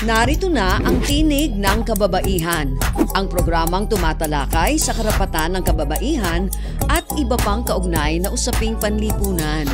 Narito na ang Tinig ng Kababaihan, ang programang tumatalakay sa karapatan ng kababaihan at iba pang kaugnay na usaping panlipunan.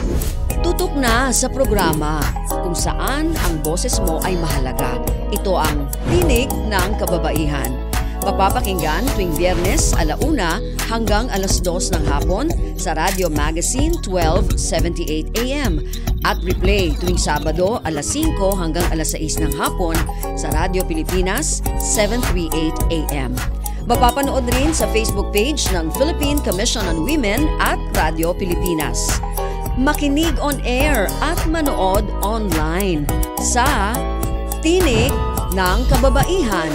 Tutok na sa programa kung saan ang boses mo ay mahalaga. Ito ang Tinig ng Kababaihan. Mapapakinggan tuwing Biyernes 1:00 hanggang 2:00 ng hapon sa Radio Magazine 1278 AM at replay tuwing Sabado 5:00 hanggang 6:00 ng hapon sa Radio Pilipinas 738 AM. Mapapanood rin sa Facebook page ng Philippine Commission on Women at Radio Pilipinas. Makinig on air at manood online sa Tinig ng Kababaihan.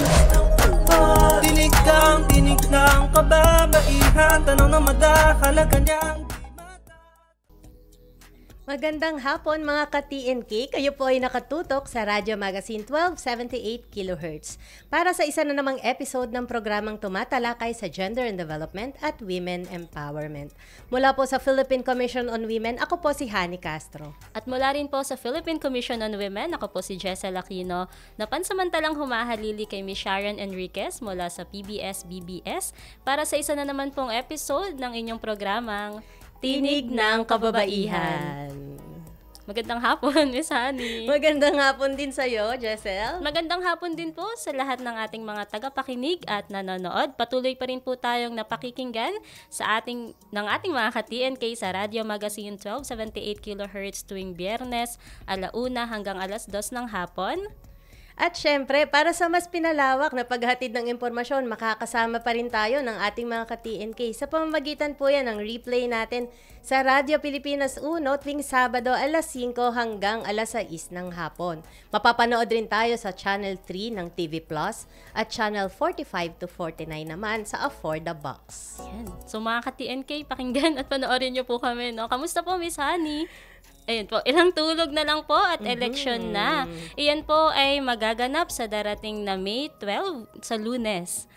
Tinig ng kababaihan, tanong na madahalaga niyang. Magandang hapon mga ka-TNK, kayo po ay nakatutok sa Radio Magazine 1278 kHz para sa isa na namang episode ng programang tumatalakay sa gender and development at women empowerment. Mula po sa Philippine Commission on Women, ako po si Hani Castro. At mula rin po sa Philippine Commission on Women, ako po si Jessel Aquino, na pansamantalang humahalili kay Ms. Sharon Enriquez mula sa PBS-BBS para sa isa na naman pong episode ng inyong programang Tinig ng Kababaihan. Magandang hapon, Miss Honey. Magandang hapon din sa'yo, Jessel. Magandang hapon din po sa lahat ng ating mga tagapakinig at nanonood. Patuloy pa rin po tayong napakikinggan sa ating mga ka-TNK sa Radio Magazine 1278 kHz tuwing Biyernes, 1:00 hanggang 2:00 ng hapon. At syempre, para sa mas pinalawak na paghatid ng impormasyon, makakasama pa rin tayo ng ating mga ka-TNK. Sa pamamagitan po yan ng replay natin sa Radio Pilipinas 1 tuwing Sabado 5:00 hanggang 6:00 ng hapon. Mapapanood rin tayo sa Channel 3 ng TV Plus at Channel 45 to 49 naman sa For the Box. Yan. So mga ka-TNK, pakinggan at panoorin niyo po kami, no? Kamusta po, Miss Honey? Ayun po, ilang tulog na lang po at election na. Iyan po ay magaganap sa darating na May 12 sa Lunes.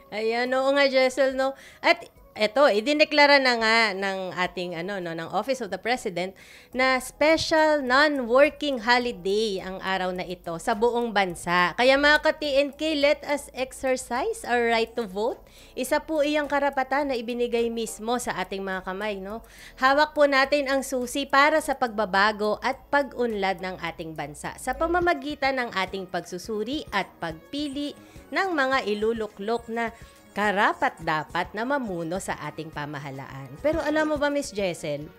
Ayan, oo nga, Jessel, no? At eto, idineklara na nga ng ating ng Office of the President na special non-working holiday ang araw na ito sa buong bansa. Kaya mga ka-TNK, let us exercise our right to vote. Isa po iyang karapatan na ibinigay mismo sa ating mga kamay, no? Hawak po natin ang susi para sa pagbabago at pag-unlad ng ating bansa sa pamamagitan ng ating pagsusuri at pagpili ng mga iluluklok na karapat-dapat na mamuno sa ating pamahalaan. Pero alam mo ba, Miss Jessel,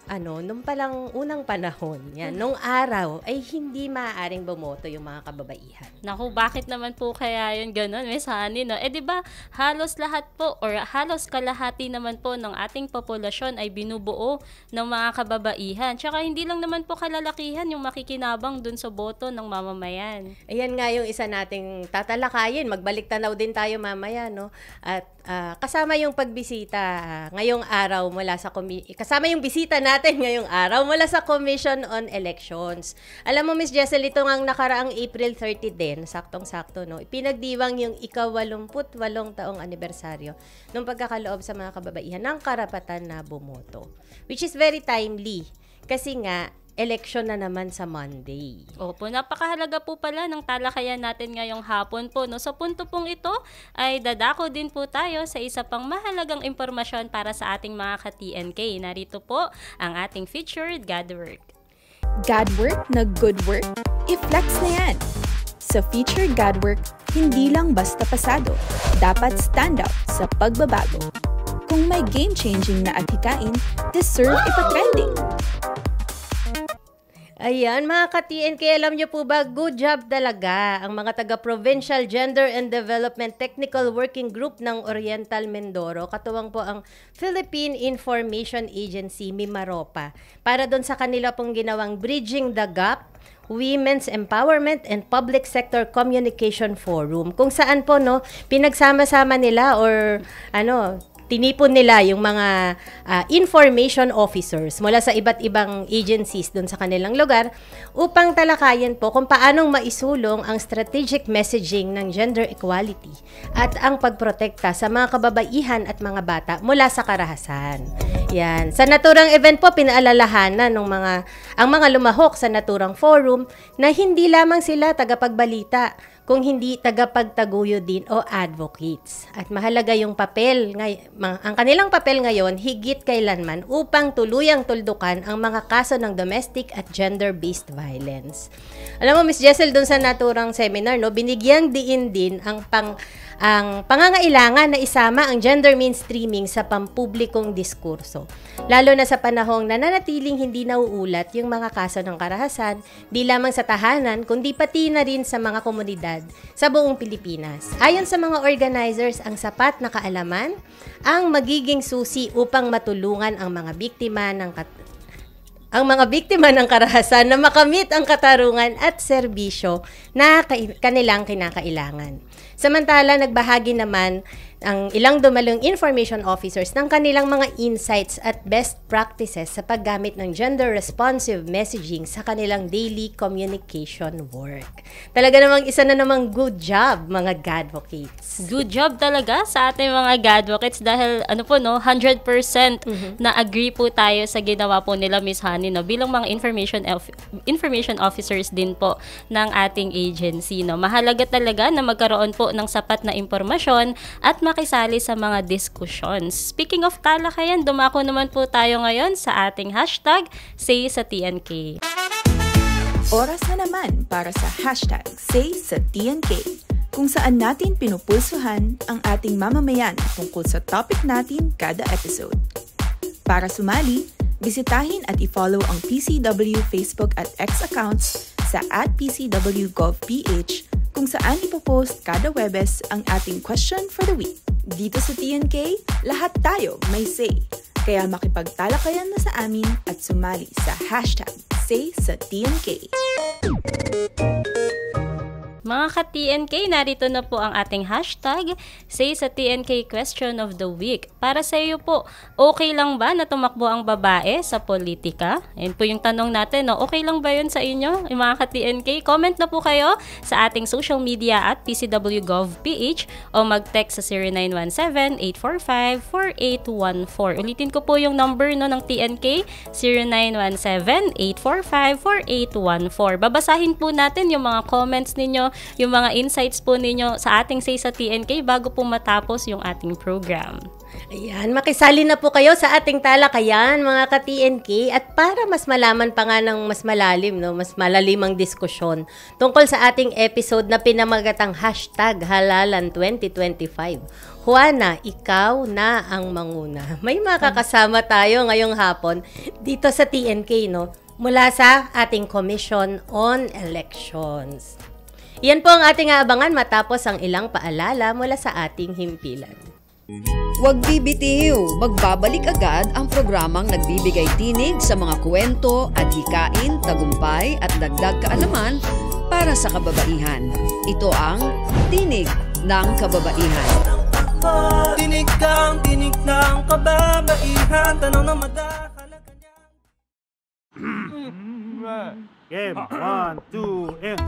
nung palang unang panahon, nung araw, ay hindi maaaring bumoto yung mga kababaihan. Naku, bakit naman po kaya yun ganun, Miss Honey, no? Eh, di ba, halos lahat po, or halos kalahati naman po ng ating populasyon ay binubuo ng mga kababaihan. Tsaka hindi lang naman po kalalakihan yung makikinabang dun sa boto ng mamamayan. Ayan nga yung isa nating tatalakayin. Magbalik tanaw din tayo mamaya, no? At kasama yung pagbisita ngayong araw mula sa kasama yung bisita natin ngayong araw mula sa Commission on Elections. Alam mo, Miss Jessel, ito ngang nakaraang April 30 din, saktong-sakto, no? Pinagdiwang yung ika-88 taong anibersaryo ng pagkakaloob sa mga kababaihan ng karapatan na bumoto. Which is very timely kasi nga election na naman sa Monday. Opo, napakahalaga po pala ng talakayan natin ngayong hapon po, no? Sa punto pong ito ay dadako din po tayo sa isa pang mahalagang impormasyon para sa ating mga ka-TNK. Narito po ang ating featured Godwork. Godwork na good work? I-flex na yan! Sa featured Godwork, hindi lang basta pasado. Dapat stand out sa pagbabago. Kung may game-changing na adhikain, deserve ipa-trending. Ayan, mga ka-TNK, alam niyo po ba, good job talaga ang mga taga-Provincial Gender and Development Technical Working Group ng Oriental Mindoro. Katuwang po ang Philippine Information Agency, Mimaropa, para doon sa kanila pong ginawang Bridging the Gap, Women's Empowerment and Public Sector Communication Forum, kung saan po, no, pinagsama-sama nila or tinipon nila yung mga information officers mula sa iba't ibang agencies doon sa kanilang lugar upang talakayan po kung paanong maisulong ang strategic messaging ng gender equality at ang pagprotekta sa mga kababaihan at mga bata mula sa karahasan. Yan. Sa naturang event po, pinaalalahanan ng mga ang mga lumahok sa naturang forum na hindi lamang sila tagapagbalita, kung hindi tagapagtaguyo din o advocates. At mahalaga yung papel, ang kanilang papel ngayon higit kailanman upang tuluyang tuldukan ang mga kaso ng domestic at gender-based violence. Alam mo, Ms. Jessel, dun sa naturang seminar, no, binigyang diin din ang pangangailangan na isama ang gender mainstreaming sa pampublikong diskurso. Lalo na sa panahong nananatiling hindi nauulat yung mga kaso ng karahasan, di lamang sa tahanan, kundi pati na rin sa mga komunidad sa buong Pilipinas. Ayon sa mga organizers, ang sapat na kaalaman ang magiging susi upang matulungan ang mga biktima ng karahasan na makamit ang katarungan at serbisyo na kanilang kinakailangan. Samantala, nagbahagi naman ang ilang dumalong information officers ng kanilang mga insights at best practices sa paggamit ng gender-responsive messaging sa kanilang daily communication work. Talaga namang isa na namang good job, mga Gadvocates. Good job talaga sa ating mga Gadvocates dahil 100% na agree po tayo sa ginawa po nila Miss Honey, no, bilang mga information officers din po ng ating agency, no. Mahalaga talaga na magkaroon po ng sapat na impormasyon at makisali sa mga diskusyon. Speaking of talakayan, dumako naman po tayo ngayon sa ating hashtag Say sa TNK. Oras na naman para sa hashtag Say sa TNK, kung saan natin pinupulsuhan ang ating mamamayan tungkol sa topic natin kada episode. Para sumali, bisitahin at i-follow ang PCW Facebook at X accounts sa @PCWGovPH kung saan ipopost kada Webes ang ating question for the week. Dito sa TNK, lahat tayo may say. Kaya makipagtalakayan na sa amin at sumali sa hashtag Say sa TNK. Mga ka-TNK, narito na po ang ating hashtag Say sa TNK Question of the Week. Para sa iyo po, okay lang ba na tumakbo ang babae sa politika? Yan po yung tanong natin, no? Okay lang ba yun sa inyo, yung mga ka-TNK? Comment na po kayo sa ating social media at PCWGovPH o mag-text sa 0917-845-4814. Ulitin ko po yung number, no, ng TNK, 0917-845-4814. Babasahin po natin yung mga comments ninyo, yung mga insights po ninyo sa ating Say sa TNK bago po matapos yung ating program. Ayan, makisali na po kayo sa ating talakayan, mga ka-TNK, at para mas malaman pa nga ng mas malalim, no, mas malalimang diskusyon tungkol sa ating episode na pinamagatang hashtag Halalan 2025. Juana, ikaw na ang manguna. May makakasama tayo ngayong hapon dito sa TNK, no, mula sa ating Commission on Elections. Yan po ang ating aabangan matapos ang ilang paalala mula sa ating himpilan. Huwag bibitiw, magbabalik agad ang programang nagbibigay tinig sa mga kwento, adhikain, tagumpay at dagdag kaalaman para sa kababaihan. Ito ang Tinig ng Kababaihan. Tinig ng kababaihan, tanong na madakalagan niya. Game, 1, 2, and...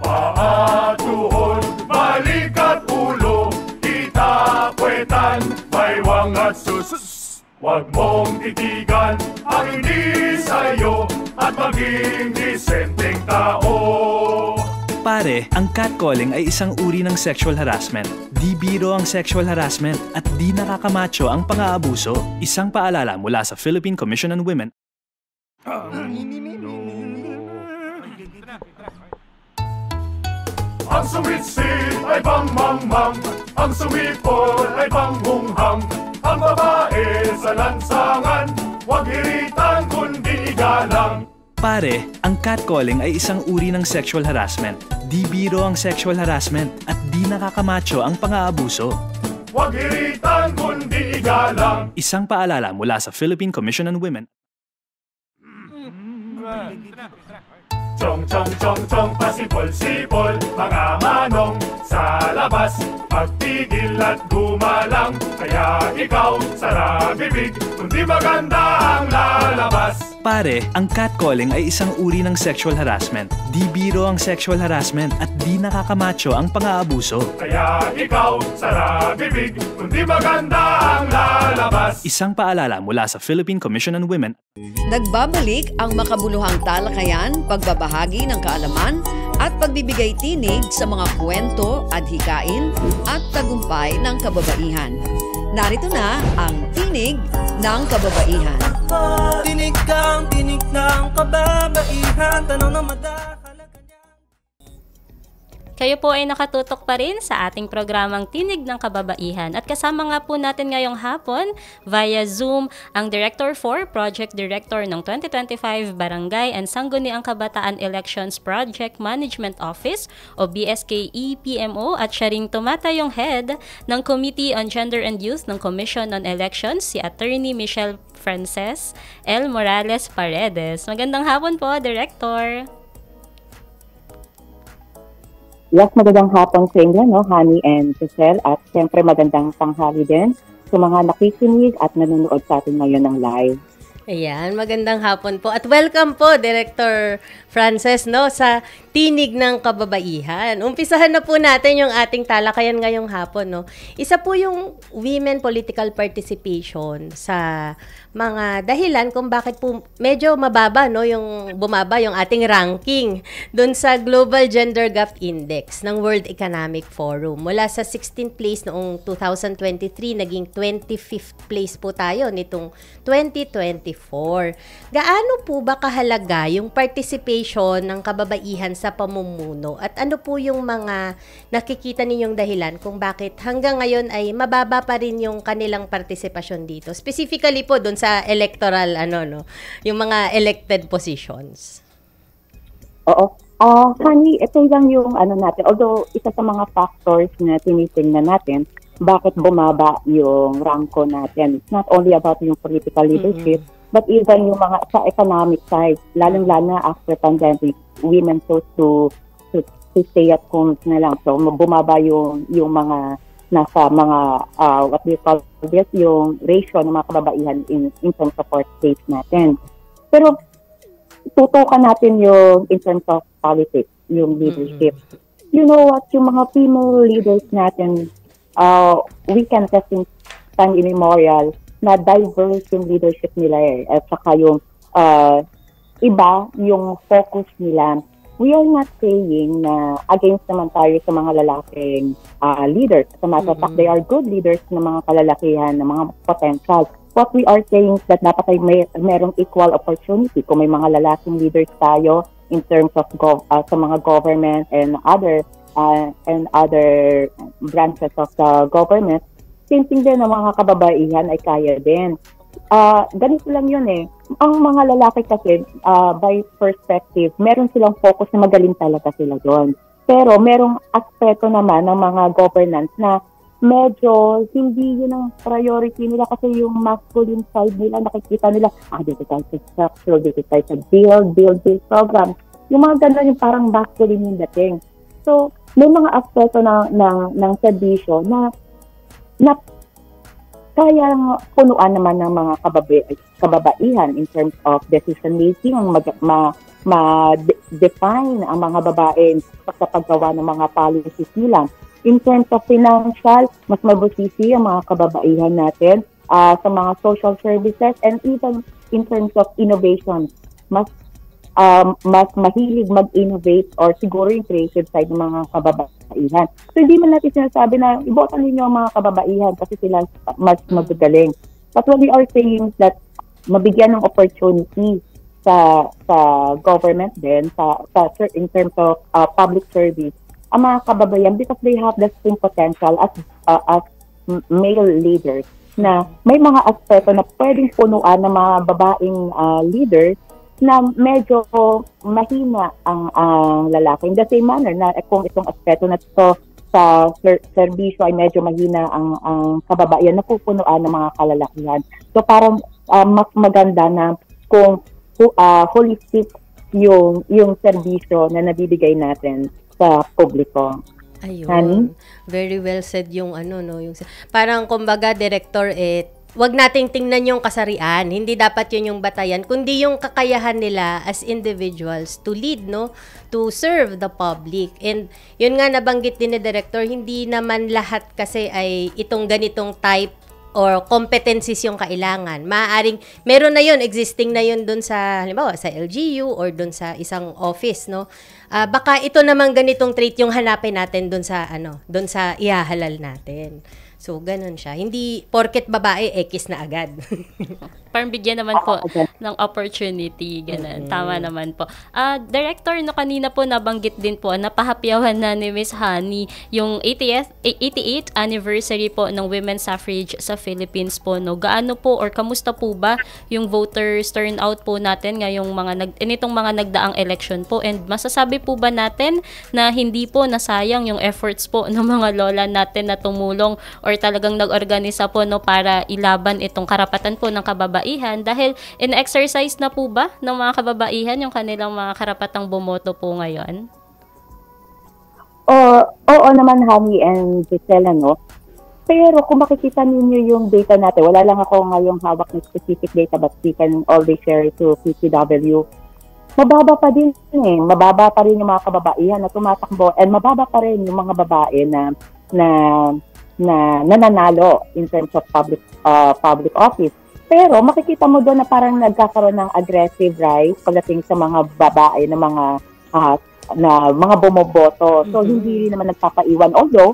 Paa, tuhod, balik at ulo, itapwetan, baywang at sus. Huwag mong titigan ang hindi sa'yo at maging disenteng tao. Pare, ang catcalling ay isang uri ng sexual harassment. Di biro ang sexual harassment at di nakakamacho ang pang-aabuso. Isang paalala mula sa Philippine Commission on Women. Ang sumitsit ay pangmangmang, ang sumipol ay panghunghang. Ang babae sa lansangan, huwag iritan kundi igalang. Pare, ang catcalling ay isang uri ng sexual harassment. Di biro ang sexual harassment at di nakakamacho ang pang-aabuso. Huwag iritan kundi igalang. Isang paalala mula sa Philippine Commission on Women. Chong, chong, chong, chong, pasipol-sipol, mga manong sa labas. Magpigil at gumalang, kaya ikaw sarang bibig, kundi maganda ang lalabas. Pare, ang catcalling ay isang uri ng sexual harassment. Di biro ang sexual harassment at di nakakamacho ang pang-aabuso. Kaya ikaw, sara bibig, kundi maganda ang lalabas. Isang paalala mula sa Philippine Commission on Women. Nagbabalik ang makabuluhang talakayan, pagbabahagi ng kaalaman at pagbibigay tinig sa mga kwento, adhikain at tagumpay ng kababaihan. Narito na ang Tinig ng Kababaihan. Tinig kang tinig ng kababaihan, tanong ng madahalaga niya. Kayo po ay nakatutok pa rin sa ating programang Tinig ng Kababaihan. At kasama nga po natin ngayong hapon via Zoom ang Director 4, Project Director ng 2025 Barangay and Sangguniang Kabataan Elections Project Management Office o BSKE-PMO at siya ring tumatayong head ng Committee on Gender and Youth ng Commission on Elections, si Attorney Michelle Frances L. Morales Paredes. Magandang hapon po, Director. Yes, magandang hapon sa inyo, no, Honey and Giselle, at siyempre magandang tanghali din sa mga nakikinig at nanonood sa atin ngayon ng live. Ayan, magandang hapon po. At welcome po, Director Frances, no, sa Tinig ng Kababaihan. Umpisahan na po natin yung ating talakayan ngayong hapon, no. Isa po yung women political participation sa mga dahilan kung bakit po medyo mababa, no, yung bumaba yung ating ranking doon sa Global Gender Gap Index ng World Economic Forum. Mula sa 16th place noong 2023, naging 25th place po tayo nitong 2024. Gaano po ba kahalaga yung participation ng kababaihan sa pamumuno? At ano po yung mga nakikita ninyong dahilan kung bakit hanggang ngayon ay mababa pa rin yung kanilang partisipasyon dito? Specifically po doon sa electoral, yung mga elected positions. Oo. Honey, ito lang yung natin. Although, isa sa mga factors na tinitingnan natin, bakit bumaba yung ranko natin. It's not only about yung political leadership, but even yung mga sa economic side, lalong-lalo na after pandemic, women chose to stay at home na lang. So, bumaba yung mga nasa mga, what we call this, yung ratio ng mga kababaihan in terms of workplace natin. Pero, tutukan natin yung in terms of politics, yung leadership. You know what, yung mga female leaders natin, we can test in time immemorial na diverse yung leadership nila at saka yung iba yung focus nila. We are not saying na against naman tayo sa mga lalaking leaders. As a matter of fact, they are good leaders ng mga kalalakihan, ng mga potential. What we are saying is that dapat ay merong equal opportunity. Kung may mga lalaking leaders tayo in terms of sa mga government and other branches of the government, same thing din ng mga kababaihan ay kaya din. Ganito lang yun eh. Ang mga lalaki kasi, by perspective, meron silang focus na magaling talaga sila doon. Pero merong aspeto naman ng mga governance na medyo hindi yun ang priority nila kasi yung masculine side nila, nakikita nila, dito tayo sa structure, dito tayo sa build program. Yung mga gano'n yung parang masculine yung dating. So, may mga aspeto ng serbisyo na kaya punuan naman ng mga kababaihan in terms of decision making, ma-define ang mga babae sa paggawa ng mga policies nila. In terms of financial, mas mabusisi ang mga kababaihan natin sa mga social services, and even in terms of innovation, mas mahilig mag-innovate or siguro yung creative side ng mga kababaihan. So, hindi man natin sinasabi na ibotan ninyo ang mga kababaihan kasi sila mas magagaling. But what we are saying is that mabigyan ng opportunity sa government din, in terms of public service, ang mga kababaihan because they have the same potential as male leaders na may mga aspeto na pwedeng punuan ng mga babaeng leaders na medyo mahina ang lalaki. In the same manner na kung itong aspeto na ito sa serbisyo ay medyo mahina ang kababaihan, napupunuan ng mga kalalakihan. So parang mas maganda na kung holistic yung serbisyo na nabibigay natin sa publiko. Ayun. Very well said yung yung parang kumbaga, Director, wag nating tingnan yung kasarian. Hindi dapat yun yung batayan, kundi yung kakayahan nila as individuals to lead, no? To serve the public. And yun nga nabanggit din ni Director, hindi naman lahat kasi ay itong ganitong type or competencies yung kailangan. Maaaring, meron na yun, existing na yun dun sa, halimbawa, sa LGU or dun sa isang office, no? Baka ito naman ganitong trait yung hanapin natin dun sa, dun sa ihahalal natin. So, ganun siya. Hindi, porket babae, X na agad. Parang bigyan naman po ng opportunity, ganun. Tama naman po. Director, no, kanina po nabanggit din po, napahapyawan na ni Miss Honey yung 88th anniversary po ng women's suffrage sa Philippines po, no. Gaano po or kamusta po ba yung voters turnout po natin ngayong nitong mga nagdaang election po, and masasabi po ba natin na hindi po nasayang yung efforts po ng mga lola natin na tumulong or talagang nag-organisa po, no, para ilaban itong karapatan po ng kababaihan, dahil in-exercise na po ba ng mga kababaihan yung kanilang mga karapatang bumoto po ngayon? Oo naman, Honey and Giselle, no? Pero kung makikita ninyo yung data natin, wala lang ako ngayong hawak ng specific data, but we can always share to PCW. Mababa pa din mababa pa rin yung mga kababaihan na tumatakbo, and mababa pa rin yung mga babae na nananalo in terms of public office. Pero makikita mo doon na parang nagkakaroon ng aggressive rise pagdating sa mga babae na mga bumoboto. So hindi rin naman nagpapaiwan, although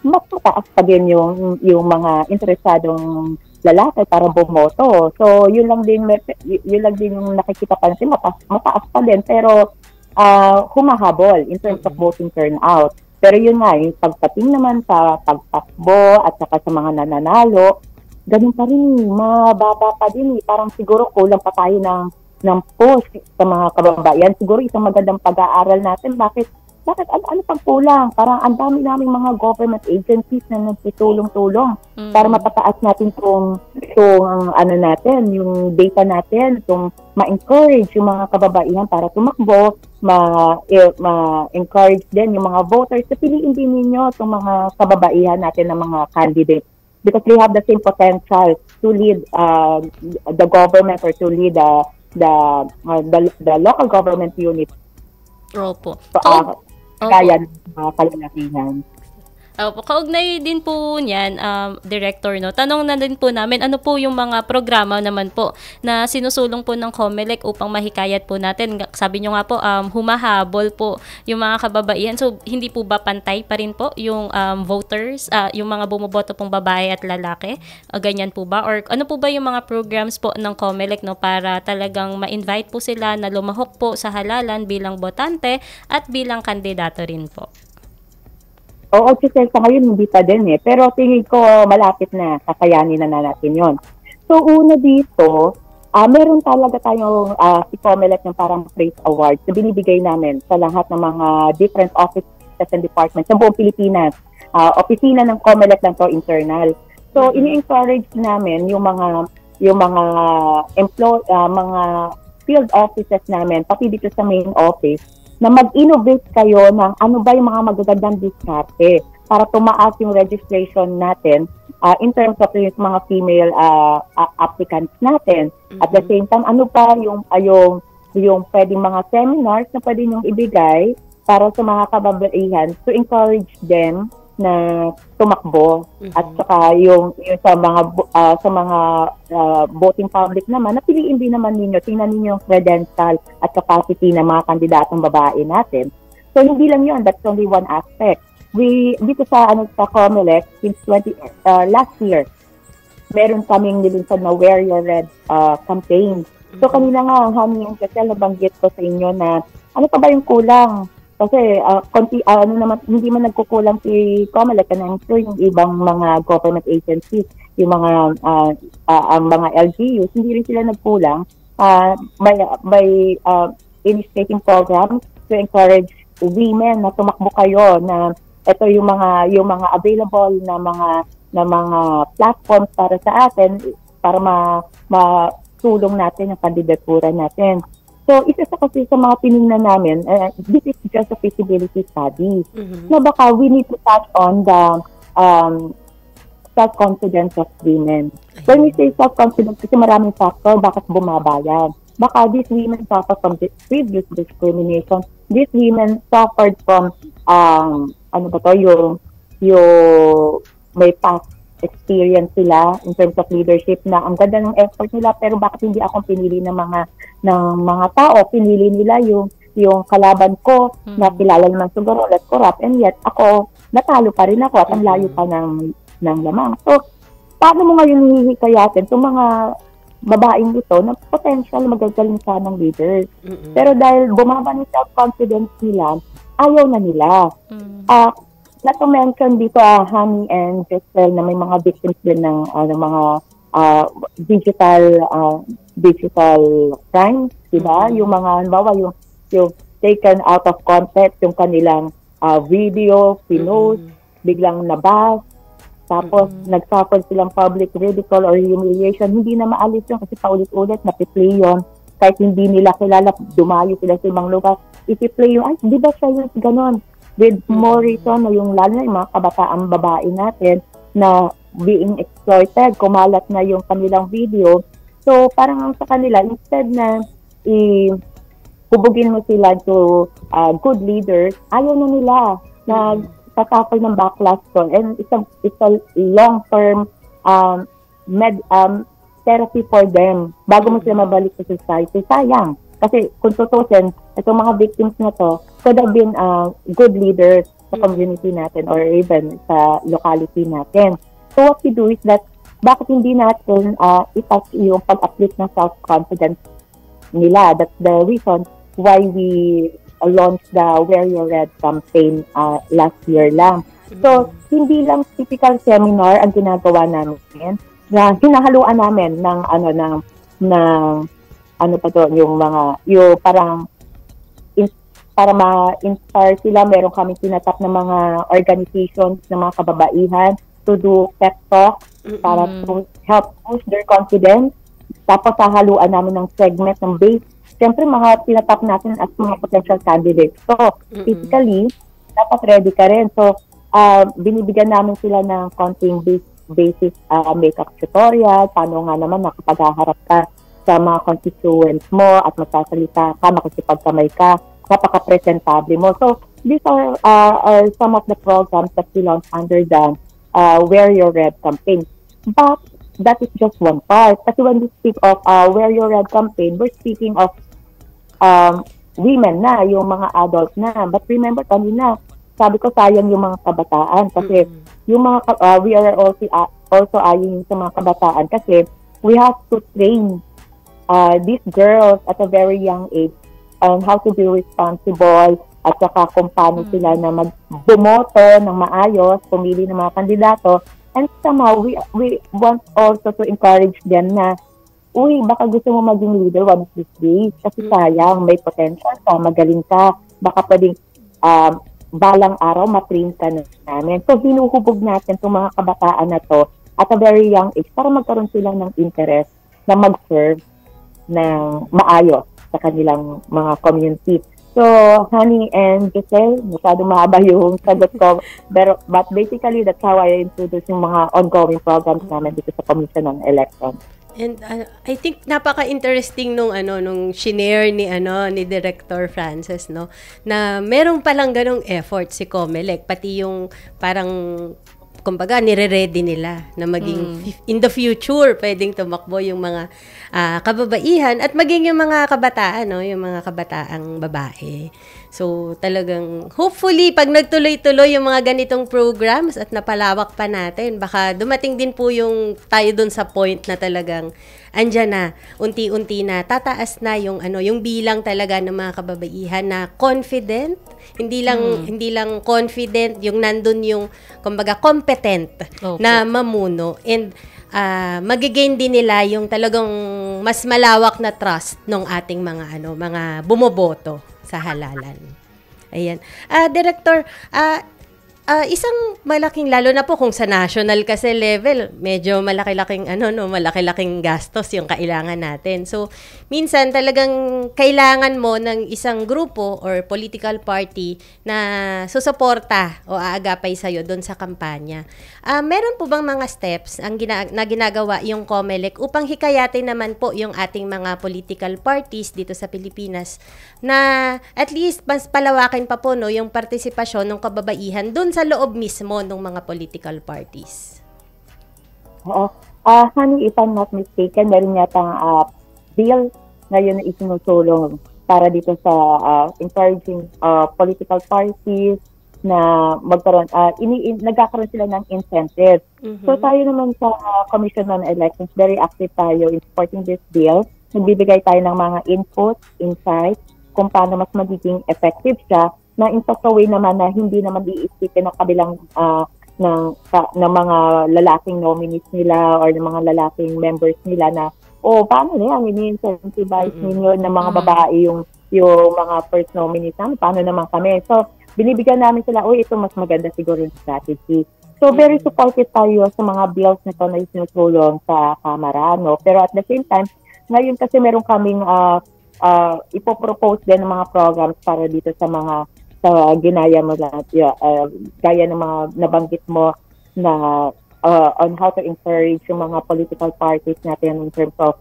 mas mataas pa din yung mga interesadong lalaki para bumoto. So yun lang din yung nakikita pa natin, mataas pa din, pero humahabol in terms of voting turnout. Pero yun nga, yung pagdating naman sa pagtakbo at saka sa mga nananalo, ganun pa rin, mababa pa din. Parang siguro kulang pa tayo ng push sa mga kababaihan. Siguro isang magandang pag-aaral natin. Bakit ano pang kulang? Parang ang dami naming mga government agencies na nagtutulong-tulong para mapataas natin yung data natin, itong ma-encourage yung mga kababaihan para tumakbo, ma-encourage din yung mga voters na piliin din ninyo itong mga kababaihan natin ng mga candidates. Because they have the same potential to lead the government or to lead the local government unit. Opo. Kaya ng kalalakihan. Kaugnay din po niyan, Director, no? Tanong na din po namin, ano po yung mga programa naman po na sinusulong po ng COMELEC upang mahikayat po natin? Sabi nyo nga po, humahabol po yung mga kababaihan. So, hindi po ba pantay pa rin po yung voters, yung mga bumoboto pong babae at lalaki? Ganyan po ba? Or ano po ba yung mga programs po ng COMELEC, no, para talagang ma-invite po sila na lumahok po sa halalan bilang botante at bilang kandidato rin po? Oo, kasi sa ngayon hindi pa din pero tingin ko malapit na, kakayanin na natin yon. So una dito, meron talaga tayong si COMELEC ng parang praise awards na binibigay namin sa lahat ng mga different offices and departments sa buong Pilipinas. Opisina ng COMELEC lang to, internal. So ini-encourage namin yung mga mga field offices namin, pati dito sa main office, na mag-innovate kayo ng ano ba yung mga magagandang diskarte para tumaas yung registration natin in terms of yung mga female applicants natin. At the same time, ano pa yung pwedeng mga seminars na pwede niyong ibigay para sa mga kababaihan to encourage them na tumakbo. At saka yung sa mga voting public naman, napiliin din naman ninyo, tingnan ninyo yung credential at capacity ng mga kandidatong babae natin. So hindi lang yun, that's only one aspect. Dito sa COMELEC, since last year, meron kaming nilinsad na Wear Your Red campaign. So kanina nga, Honey and Giselle, nabanggit ko sa inyo na ano pa ba yung kulang? Kasi hindi man nagkukulang si COMELEC, and I'm sure yung ibang mga government agencies, yung ang mga LGUs, hindi rin sila nagkulang by initiating programs to encourage women na tumakbo kayo, na ito yung mga available na mga platforms para sa atin para matulong natin ang kandidatura natin. So, isa kasi sa mga tinignan namin, this is just a feasibility study. Na baka we need to touch on the self-confidence of women. When we say self-confidence, kasi maraming factor bakit bumaba yan. Baka these women suffer from previous discrimination. These women suffered from, yung may past experience sila in terms of leadership na ang ganda ng effort nila, pero bakit hindi ako pinili ng mga tao? Pinili nila yung kalaban ko na kilala naman siguro ulit corrupt, and yet ako natalo pa rin ako at ang layo pa ng lamang. So, paano mo ngayon hihikayatin itong mga babaeng ito na potential magagaling sana ng leaders? Pero dahil bumaba ng self-confidence nila, ayaw na nila. Not to mention dito, Honey and Giselle, na may mga victims din ng mga digital crimes, diba? Yung mga, halimbawa, yung taken out of context, yung kanilang video, pinost, biglang nabas, tapos nagsuffer silang public ridicule or humiliation, hindi na maalis yun kasi paulit-ulit napiplay yun. Kahit hindi nila kilala, dumayo sila sa ibang lugar, ipi-play yun, ay, di ba siya yung ganon? With more reason na yung lalo na yung mga kabataang babae natin na being exploited, kumalat na yung kanilang video. So, parang sa kanila, instead na hubugin mo sila to good leaders, ayaw na nila na tatapal ng backlash to. And it's a long-term therapy for them bago mo sila mabalik sa society. Sayang. Kasi kung tutusin, itong mga victims na to could have been good leaders sa community natin or even sa locality natin. So what we do is that, bakit hindi natin itouch yung pag-uplift ng self-confidence nila? That's the reason why we launched the Wear Your Red campaign last year lang. So, hindi lang typical seminar ang ginagawa namin, na hinahaluan namin ng parang para ma-inspire sila. Meron kami tinatap ng mga organizations ng mga kababaihan to do pep talk para to help boost their confidence. Tapos hahaluan namin ng segment ng base. Siyempre, mga tinatap natin as mga potential candidates. So, physically, dapat ready ka rin. So, binibigyan namin sila ng konting basic makeup tutorial, paano nga naman nakapaghaharap ka sa mga constituents mo at magsasalita ka, makikipagkamay ka, napaka-presentable mo. So, these are some of the programs that we launched under the Wear Your Red campaign. But that is just one part. Kasi when we speak of Wear Your Red campaign, we're speaking of women na, yung mga adults na. But remember, kanina, sabi ko sayang yung mga kabataan. Kasi yung mga, we are also eyeing sa mga kabataan kasi we have to train these girls at a very young age on how to be responsible at saka kung paano sila na magbumoto ng maayos, pumili ng mga kandidato. And somehow, we want also to encourage them na, baka gusto mo maging leader one of these days. Kasi sayang, may potential ka, magaling ka, baka pwedeng balang araw matrain ka namin. So, hinuhubog natin itong mga kabataan na to at a very young age para magkaroon sila ng interest na mag-serve ng maayos sa kanilang mga community. So, Honey and Giselle, masyadong mahaba yung sagot ko. But basically, that's how I introduce yung mga ongoing programs namin dito sa Commission on Elections. And I think napaka-interesting nung shinare ni Director Frances, no, na meron palang ganung effort si COMELEC, pati yung parang kumbaga nire-ready nila na maging in the future pwedeng tumakbo yung mga kababaihan at maging yung mga kabataan, no, yung mga kabataang babae. So talagang hopefully pag nagtuloy-tuloy yung mga ganitong programs at napalawak pa natin, baka dumating din po yung tayo dun sa point na talagang andyan na, unti-unti na tataas na yung yung bilang talaga ng mga kababaihan na confident, hindi lang confident, yung nandun yung kumbaga competent na mamuno, and magigain din nila yung talagang mas malawak na trust ng ating mga bumoboto sa halalan. Ayan. Director, isang malaking, lalo na po kung sa national kasi level, medyo malaki-laking gastos yung kailangan natin. So, minsan talagang kailangan mo ng isang grupo or political party na susuporta o aagapay sa'yo doon sa kampanya. Meron po bang mga steps na ginagawa yung COMELEC upang hikayatin naman po yung ating mga political parties dito sa Pilipinas na at least mas palawakin pa po yung partisipasyon ng kababaihan doon sa loob mismo ng mga political parties? Oo. Honey, if I'm not mistaken, meron yatang bill ngayon na isinusulong para dito sa encouraging political parties na magkaroon, nagkakaroon sila ng incentive. So tayo naman sa Commission on Elections, very active tayo in supporting this bill. Nagbibigay tayo ng mga inputs, insights, kung paano mas magiging effective siya, na in such a way naman na hindi naman iisipin ng kabilang ng mga lalaking nominees nila or ng mga lalaking members nila na, paano na yan, ini-incentivize ninyo ng mga babae yung mga first nominees namin, paano naman kami? So, binibigyan namin sila, ito mas maganda siguro yung strategy. So, very supportive tayo sa mga bills na ito na isinusulong sa Kamara, no? Pero at the same time, ngayon kasi meron kaming ipopropose din ng mga programs para dito sa mga ginaya mo lahat, gaya ng mga nabanggit mo na on how to encourage yung mga political parties natin in terms of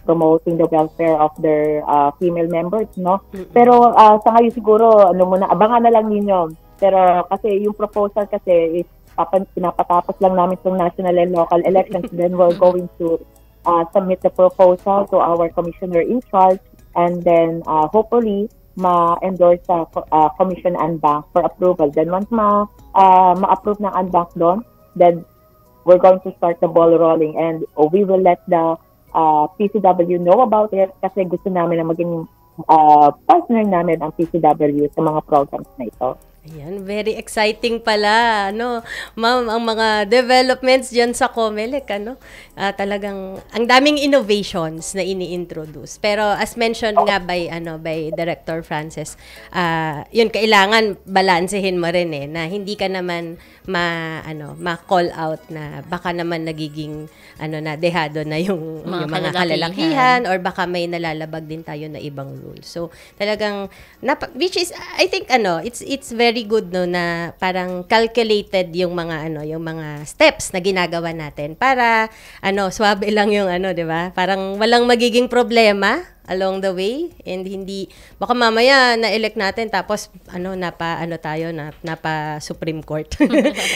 promoting the welfare of their female members, no? Pero sa ngayon siguro, abangan na lang ninyo. Pero kasi yung proposal kasi is pinapatapos lang namin itong national and local elections, then we're going to submit the proposal to our commissioner in charge, and then hopefully ma-endorse sa Commission and Bank for approval. Then once ma-approve ng Unbank doon, then we're going to start the ball rolling, and we will let the PCW know about it kasi gusto namin na maging partner namin ang PCW sa mga programs na ito. Ayan, very exciting pala, ma'am, ang mga developments dyan sa COMELEC, talagang ang daming innovations na ini-introduce. Pero as mentioned nga by Director Frances, yun, kailangan balansehin mo rin na hindi ka naman ma-call out na baka naman nagiging dehado na yung mga kalalakihan or baka may nalalabag din tayo na ibang rules. So, talagang which is I think it's very good na parang calculated yung mga steps na ginagawa natin para swabe lang yung 'di ba? Parang walang magiging problema along the way, and hindi baka mamaya na-elect natin tapos napa Supreme Court.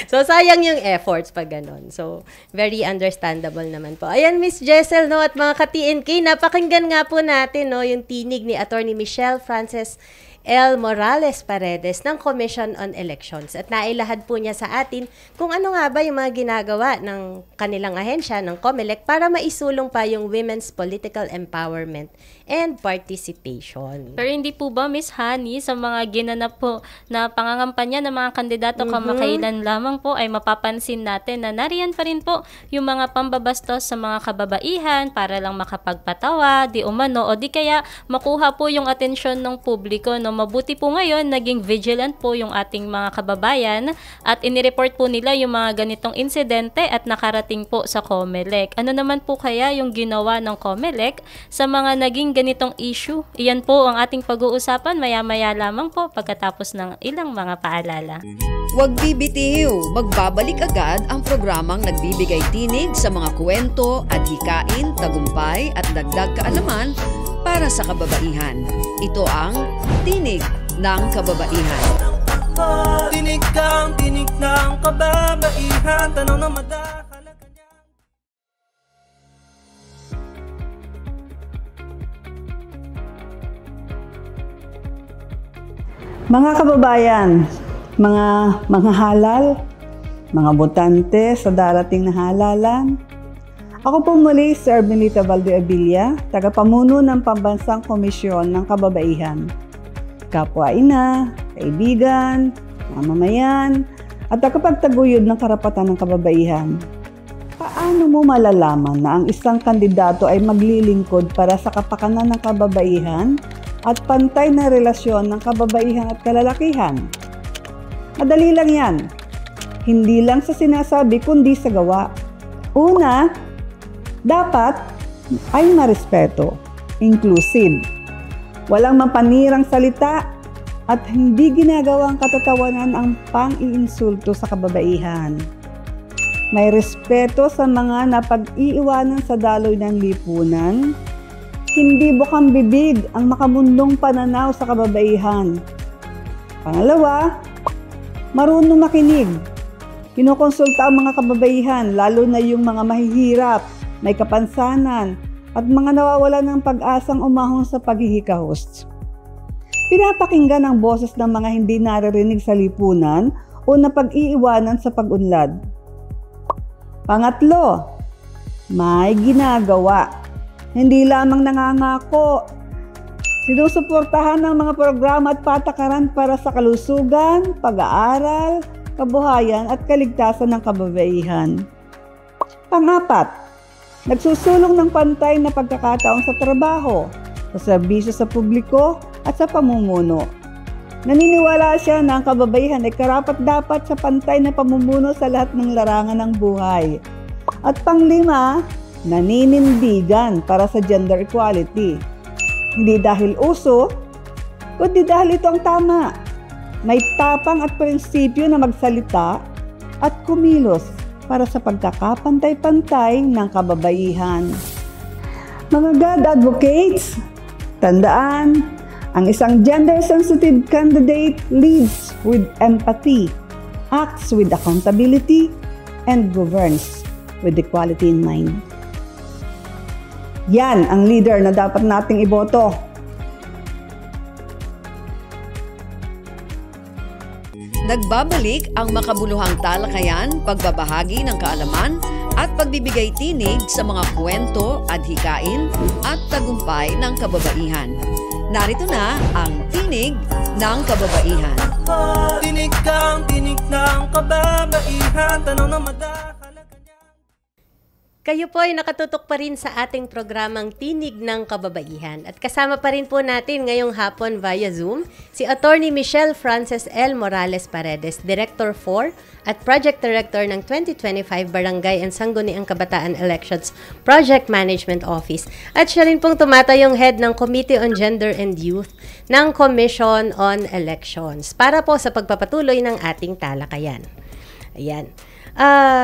So sayang yung efforts pag ganon. So very understandable naman po. Ayan, Miss Jessel, at mga ka-TNK, napakinggan nga po natin yung tinig ni Attorney Michelle Frances L. Morales Paredes ng Commission on Elections, at nailahad po niya sa atin kung ano nga ba yung mga ginagawa ng kanilang ahensya ng COMELEC para maisulong pa yung women's political empowerment and participation. Pero hindi po ba, Miss Honey, sa mga ginanap po na pangangampanya ng mga kandidato kamakailan lamang po ay mapapansin natin na nariyan pa rin po yung mga pambabastos sa mga kababaihan para lang makapagpatawa, di umano, o di kaya makuha po yung atensyon ng publiko, Mabuti po ngayon, naging vigilant po yung ating mga kababayan at inireport po nila yung mga ganitong insidente at nakarating po sa COMELEC. Ano naman po kaya yung ginawa ng COMELEC sa mga naging ganitong issue? Iyan po ang ating pag-uusapan maya-maya lamang po pagkatapos ng ilang mga paalala. Huwag bibitiw, magbabalik agad ang programang nagbibigay tinig sa mga kwento, adhikain, tagumpay at dagdag kaalaman para sa kababaihan. Ito ang Tinig ng Kababaihan. Tinig ng kababaihan, tanong na madahalaga niya. Mga kababayan, mga halal, mga botante sa darating na halalan, ako po muli si Ermelita Valdeavilla, tagapamuno ng Pambansang Komisyon ng Kababaihan. Kapwa-ina, kaibigan, mamamayan, at tagapagtaguyod ng karapatan ng kababaihan. Paano mo malalaman na ang isang kandidato ay maglilingkod para sa kapakanan ng kababaihan at pantay na relasyon ng kababaihan at kalalakihan? Madali lang yan. Hindi lang sa sinasabi kundi sa gawa. Una, dapat ay marespeto, inclusive. Walang mapanirang salita at hindi ginagawang katatawanan ang pang-iinsulto sa kababaihan. May respeto sa mga napag-iiwanan sa daloy ng lipunan. Hindi bukang bibig ang makamundong pananaw sa kababaihan. Pangalawa, marunong makinig. Kinukonsulta ang mga kababaihan, lalo na yung mga mahihirap, may kapansanan, at mga nawawalan ng pag-asang umahon sa paghihikahos. Pinapakinggan ang boses ng mga hindi naririnig sa lipunan o napag-iiwanan sa pag-unlad. Pangatlo, may ginagawa. Hindi lamang nangangako. Sinusuportahan ng mga programa at patakaran para sa kalusugan, pag-aaral, kabuhayan at kaligtasan ng kababaihan. Pangapat, nagsusulong ng pantay na pagkakataon sa trabaho, sa serbisyo sa publiko at sa pamumuno. Naniniwala siya na ang kababaihan ay karapat-dapat sa pantay na pamumuno sa lahat ng larangan ng buhay. At panglima, naninindigan para sa gender equality. Hindi dahil uso, kundi dahil ito ang tama. May tapang at prinsipyo na magsalita at kumilos para sa pagkakapantay-pantay ng kababaihan. Mga God advocates, tandaan, ang isang gender-sensitive candidate leads with empathy, acts with accountability, and governs with equality in mind. Yan ang leader na dapat nating iboto. Nagbabalik ang makabuluhang talakayan, pagbabahagi ng kaalaman at pagbibigay tinig sa mga kwento, adhikain at tagumpay ng kababaihan. Narito na ang Tinig ng Kababaihan. Tinig ng kababaihan, tanong na madakalagan. Kayo po ay nakatutok pa rin sa ating programang Tinig ng Kababaihan. At kasama pa rin po natin ngayong hapon via Zoom si Attorney Michelle Frances L. Morales Paredes, Director 4 at Project Director ng 2025 Barangay and Sangguniang Kabataan Elections Project Management Office. At siya rin pong tumatayong head ng Committee on Gender and Youth ng Commission on Elections para po sa pagpapatuloy ng ating talakayan. Ayan.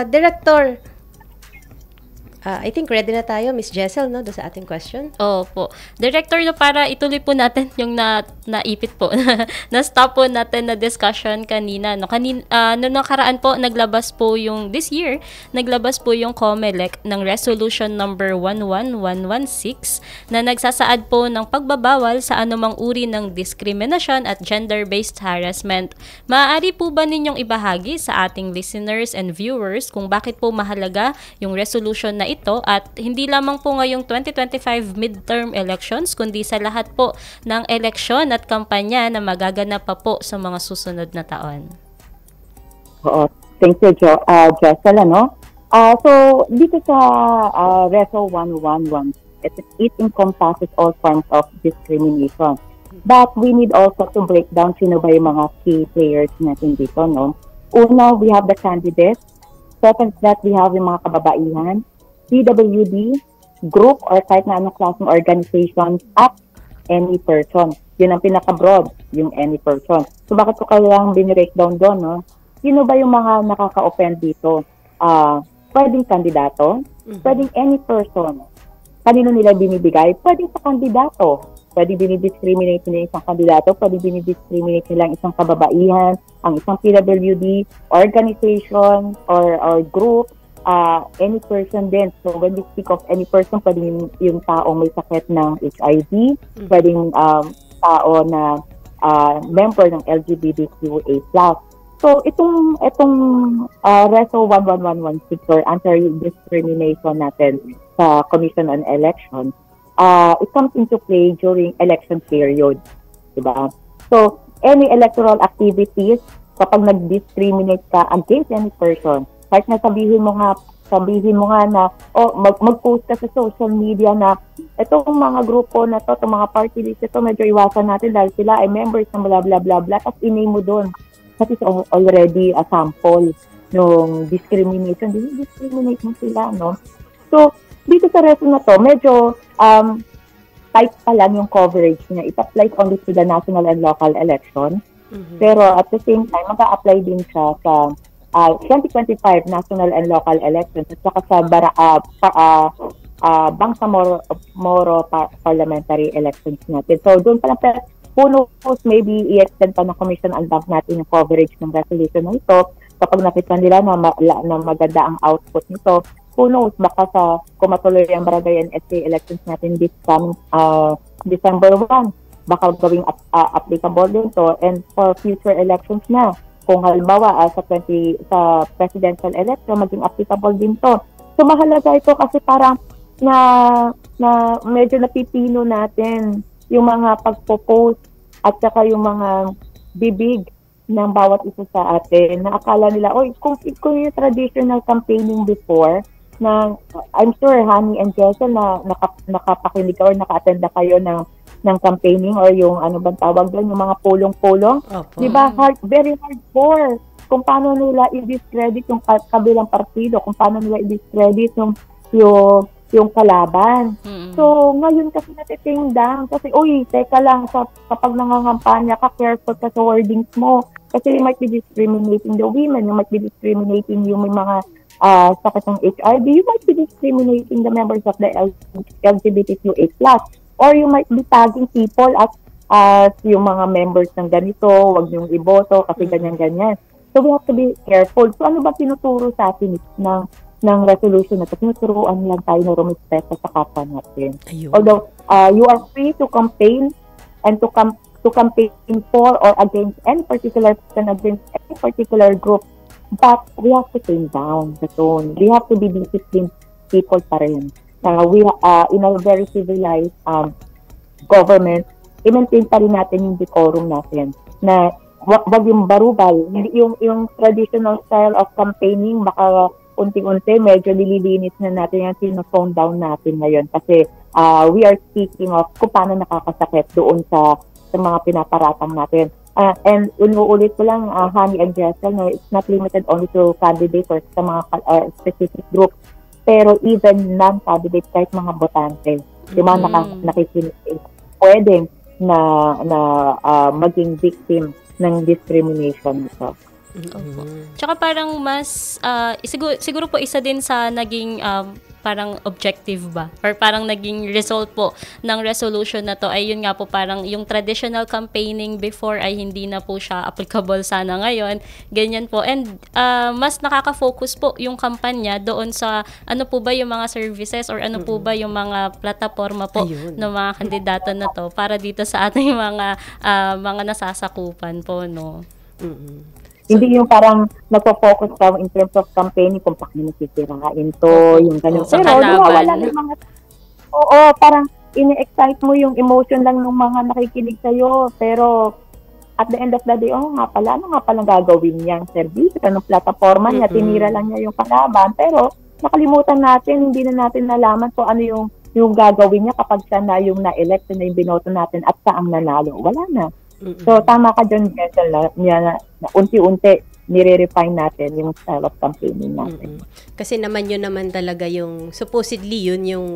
Director, I think ready na tayo, Miss Jessel, no, doon sa ating question. Opo. Director, no, para ituloy po natin yung naipit po, na-stop po natin na discussion kanina. No, no nakaraan po, naglabas po yung, this year, naglabas po yung COMELEC ng Resolution number 11116 na nagsasaad po ng pagbabawal sa anumang uri ng diskriminasyon at gender-based harassment. Maaari po ba ninyong ibahagi sa ating listeners and viewers kung bakit po mahalaga yung resolution na ito at hindi lamang po ngayong 2025 midterm elections kundi sa lahat po ng eleksyon at kampanya na magaganap pa po sa mga susunod na taon. Oo. Thank you, Jessel. So, dito sa Reso 111, it encompasses all forms of discrimination. But we need also to break down sino ba yung mga key players natin dito, no? Una, we have the candidates. Second, that we have yung mga kababaihan, PWD, group or kahit na anong klaseng organization at any person. Yun ang pinaka-broad, yung any person. So bakit ko kailangang binibreakdown doon, no? Sino ba yung mga nakaka-offend dito? Pwedeng kandidato, pwedeng any person. Kanino nila binibigay? Pwedeng sa kandidato. Pwedeng dinidiscriminate nila isang kandidato, pwedeng dinidiscriminate nila isang kababaihan, ang isang PWD, organization, or group, any person din. So when we speak of any person, pwedeng yung taong may sakit ng HIV, pwedeng tao na member ng LGBTQA+. So itong Reso 11116 or anti-discrimination natin sa Commission on Elections, it comes into play during election period, diba? So any electoral activities, kapag nag-discriminate ka against any person, kahit na sabihin mo nga na mag-post ka sa social media na itong mga grupo na itong mga party list ito, medyo iwasan natin dahil sila ay members ng bla bla bla bla, tapos inay mo doon sa that is already a sample ng discrimination. Discriminate mo sila, no? So, dito sa reso na to, medyo tight pa lang yung coverage niya. It applies only to the national and local election. Pero at the same time, mag-a-apply din siya sa 2025 national and local elections at saka sa Bangsamoro parliamentary elections natin. So, doon pa lang, who knows, maybe i-extend pa ng commission and bank natin yung coverage ng resolution na ito. Kapag nakita nila na maganda ang output nito, who knows, baka kung matuloy ang barangay and SK elections natin this coming December 1, baka gawing applicable din to, and for future elections na. Kung halimbawa sa presidential election, maging applicable din to. So mahalaga ito kasi parang na medyo napipino natin yung mga pagpo-post at saka yung mga bibig ng bawat isa sa atin. Na akala nila, kung yung traditional campaigning before, na I'm sure Hani and Jessel na nakapakinig or naka-attend na kayo ng campaigning or yung ano bang tawag doon, yung mga pulong-pulong. Di ba? Very hardcore. Kung paano nila i-discredit yung kabilang partido, kung paano nila i-discredit yung kalaban. So, ngayon kasi natitingdang. Kasi, teka lang, kapag nangangampanya ka, careful ka sa wordings mo. Kasi you might be discriminating the women, you might be discriminating yung may mga sakit ng HIV, you might be discriminating the members of the LGBTQA+. Or you might be tagging people as yung mga members ng ganito, wag niyong iboto kasi ganyan-ganyan. So we have to be careful. So ano ba tinuturo sa atin ng resolution na ito? Tinuturuan lang tayo na rumispeto sa kapwa natin. Although you are free to campaign and to campaign for or against any particular person, against any particular group, but we have to tame down the tone. We have to be disciplined people pa rin. We in a very civilized government, i-maintain pa rin natin yung decorum natin na wag yung barubal, yung traditional style of campaigning, baka unti-unti medyo nililinis na natin yung sino-phone down natin ngayon kasi we are speaking of kung paano nakakasakit doon sa mga pinaparatang natin. And unuulit ko lang, Hani and Jessel, no, it's not limited only to candidates or sa mga specific groups. Pero even non-candidates, kahit mga botante, yung mga nakikinig, pwedeng na maging victim ng discrimination nito. Tsaka parang mas, siguro po isa din sa naging parang objective ba? Or parang naging result po ng resolution na to ay yun nga po parang yung traditional campaigning before ay hindi na po siya applicable sana ngayon. Ganyan po. And mas nakaka-focus po yung kampanya doon sa ano po ba yung mga services or ano po ba yung mga plataforma po ng mga kandidato na to para dito sa ating mga nasasakupan po, no? Hindi yung parang nagpo-focus ka in terms of campaigning kung paano nasisirain to, yung ganun. Pero wala na yung mga... parang ini-excite mo yung emotion lang ng mga nakikinig sa'yo. Pero at the end of the day, ano nga palang gagawin niyang service, anong plataforma niya, tinira lang niya yung kalaban. Pero nakalimutan natin, hindi na natin nalaman kung ano yung gagawin niya kapag siya na yung na-elect na yung binoto natin at saang nanalo. Wala na. So, tama ka dyan, Jessel, na unti-unti nire-refine natin yung style of campaigning natin. Kasi naman yun naman talaga yung, supposedly yun yung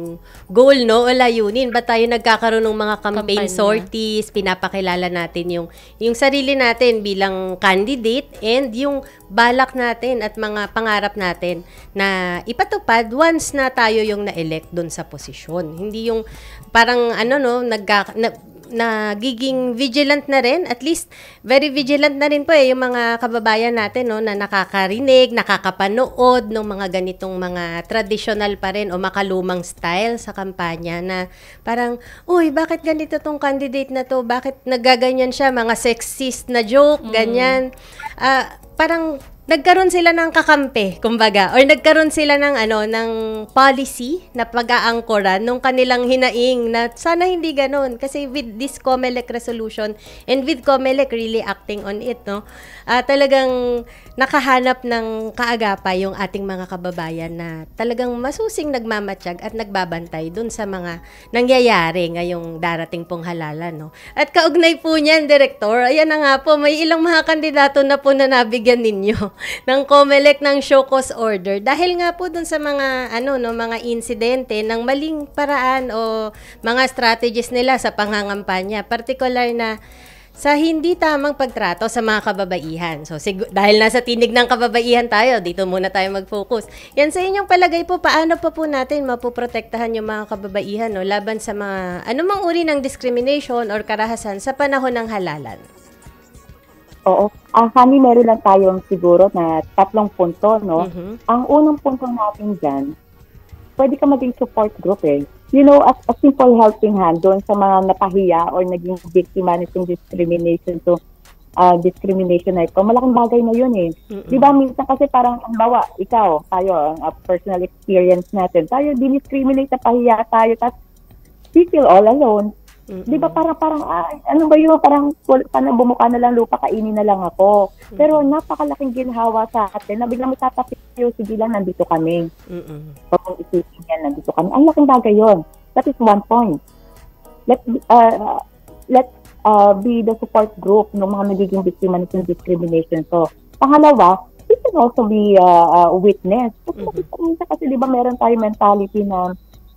goal, no? O layunin. Ba't tayo nagkakaroon ng mga campaign sorties, pinapakilala natin yung sarili natin bilang candidate and yung balak natin at mga pangarap natin na ipatupad once na tayo yung na-elect dun sa posisyon. Hindi yung parang nagiging vigilant na rin, at least very vigilant na rin po yung mga kababayan natin, no, na nakakarinig, nakakapanood ng mga ganitong mga traditional pa rin o makalumang style sa kampanya na parang, bakit ganito tong candidate na to? Bakit nagaganyan siya? Mga sexist na joke, ganyan. Parang nagkaroon sila ng kakampi, kumbaga, or nagkaroon sila ng policy na pag-aangkoran nung kanilang hinaing na sana hindi ganun. Kasi with this COMELEC resolution and with COMELEC really acting on it, no, talagang nakahanap ng kaagapa yung ating mga kababayan na talagang masusing nagmamatsyag at nagbabantay dun sa mga nangyayari ngayong darating pong halalan, no. At kaugnay po niyan, Director, ayan na nga po, may ilang mga kandidato na po na nabigyan ninyo ng COMELEC ng show cause order dahil nga po dun sa mga mga insidente ng maling paraan o mga strategies nila sa pangangampanya, particular na sa hindi tamang pagtrato sa mga kababaihan. So, dahil nasa tinig ng kababaihan tayo, dito muna tayo mag-focus. Yan, sa inyong palagay po, paano pa po natin mapoprotektahan yung mga kababaihan, no, laban sa mga anumang uri ng discrimination or karahasan sa panahon ng halalan? Oo. Honey, meron lang tayong siguro na 3 punto, no? Ang unang punto natin dyan, pwede ka maging support group eh. You know, a simple helping hand doon sa mga napahiya or naging biktima ng discrimination discrimination na ito, malaking bagay na yun eh. Di ba, minsan kasi parang, bawa, tayo, ang personal experience natin, tayo discriminate, napahiya tayo, tapos we feel all alone. Di ba parang ano ba yun, parang bumuka na lang lupa, kainin na lang ako. Pero napakalaking ginhawa sa atin na biglang matatapiyo, sige lang, nandito kami. Kung isipin yan, nandito kami. Ang laking bagay yun. That is one point. Let's be the support group ng mga nagiging biktima ng discrimination. So, pangalawa, we can also be a witness. Kasi di ba meron tayo mentality na